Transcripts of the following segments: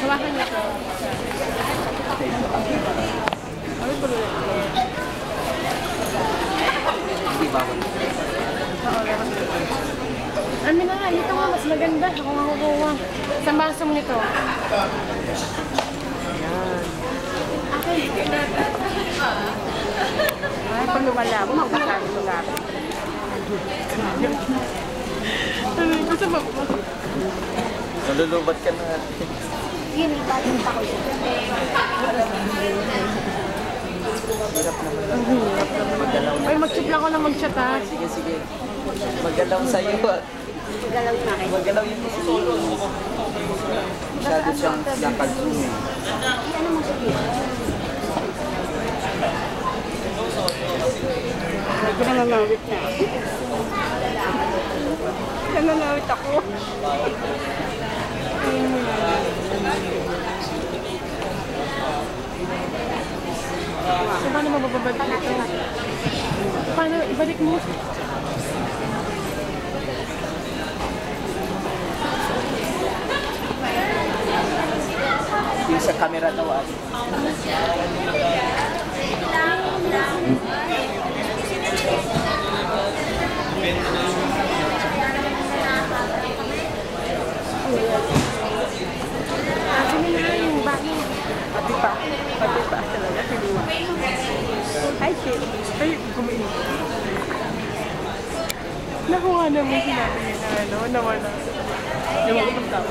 Hawakan niya ko. Hindi bawal. Ano na, ito nga, mas maganda. Ako nga kukuha. Saan ba asong nito? Yan. Ay, pag lumala mo, magkakaroon mo lang. Gusto mo? Nalulubat ka na. Yun, ibatin pa ko yun. Hirap naman lang. Hirap naman magalaw na. Ay, mag-chat lang ako na mag-chat ha. Sige, sige. Magalaw sa'yo at Magalaw na kayo. magalaw yung solo. Masyado siyang nakag-zoom eh. Ano mo sige? Medyo nanganawit na. Nanganawit ako. So, paano mabababalik ito? Paano? Ibalik mo? Yung sa camera daw at Sino na yung bagay? Pati pa talaga, sinuwa. Ay, shit. Ay, kumain. Nakuha naman sinabi niya na ano, nawala. Yung mga pagtao.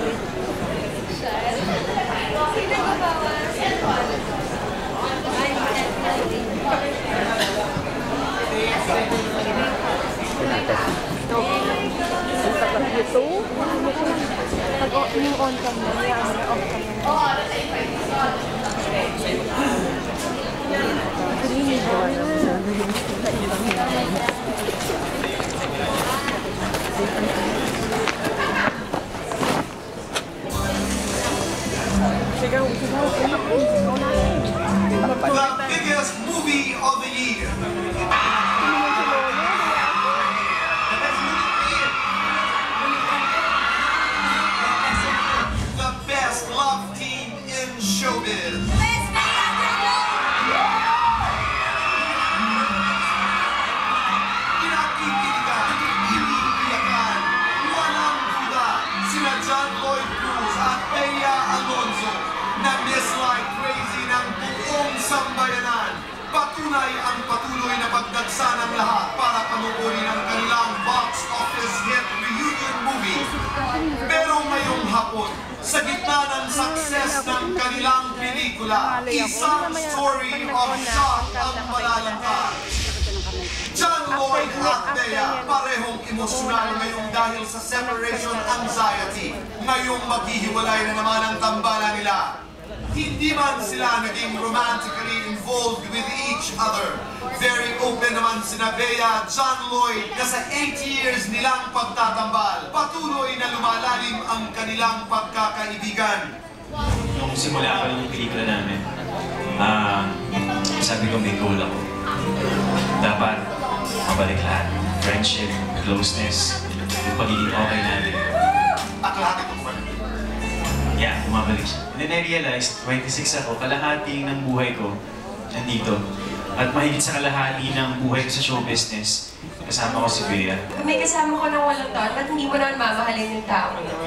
Ang tagal nito. Pag yung on cam na, may ano na off cam na. Sigaw. The biggest movie of the year. The best love team in showbiz. Pinakikiligan, iniiyakan, walang duda, sina John Lloyd Cruz at Bea Alonzo na Miss Like Crazy ng buong sambayanan. Patunay ang patuloy na pagdagsa ng lahat para panuorin ang kanilang box office hit reunion movie. Pero ngayong hapon, sa gitna ng success ng kanilang pelikula, isang story of shock ang malalangkad. John Lloyd at Bea parehong emosyonal ngayong dahil sa separation anxiety. Ngayong maghihiwalay na naman ang tambalan nila. Hindi man sila naging romantically involved with each other. Very open naman sina Bea, John Lloyd na sa 8 years nilang pagtatambal. Patuloy na lumalalim ang kanilang pagkakaibigan. Nung simula pa yung pelikula namin, sabi ko may goal ako. Dapat mabalik lahat. Friendship, closeness, yung pagiging okay natin. At lahat ito kumalik. Yeah, bumabalik siya. And then I realized, 26 ako, kalahati ng buhay ko nandito. At mahigit sa kalahati ng buhay ko sa show business, kasama ko si Bea. May kasama ko ng 8 taon, ba't hindi mo naman mamahalin yung tao yun?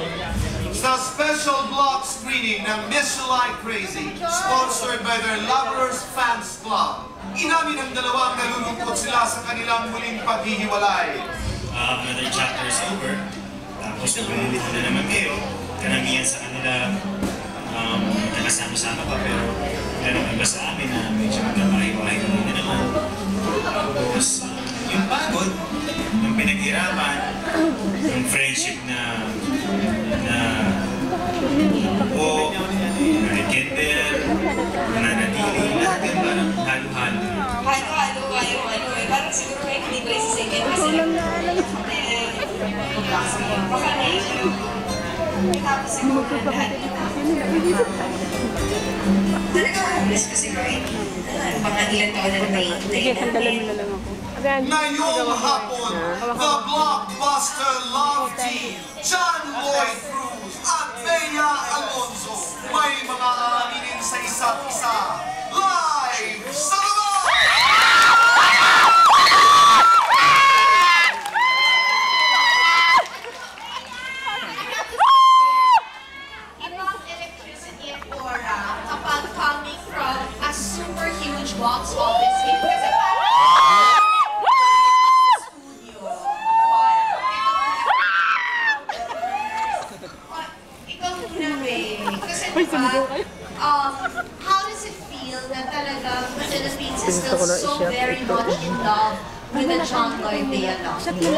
Sa special block screening ng Miss Like Crazy, sponsored by their Lovers Fans Club, inamin ng dalawang nalulungkot sila sa kanilang muling paghihiwalay. Another chapter is over. Tapos nagulilito na naman kayo. Karamihan sa kanila nakasama-sama pa pero merong iba sa amin na medyo magkakahiwahiwa na naman. Tapos yung pagod, yung pinaghirapan, yung friendship na o rekindle, nananatili, lahat yung parang halo-halo. Halo-halo nga yung ano eh. Parang siguro may hindi ko yung second kasi baka na tapos siguro na lahat. Talaga hopeless kasi right? Mga ilan taon na naman. Sige, sandalan mo na lang ako. Ngayong hapon, the blockbuster love team, John Lloyd Cruz at Bea Alonzo, may mga aaminin sa isa't isa. Live sa Ibang electricity at aura kapag coming from a super huge box office hit. Kasi parang studio. Ikaw muna, babe. Kasi diba, how does it feel na talagang the Philippines is still so very much in love with the John Lloyd Bea love?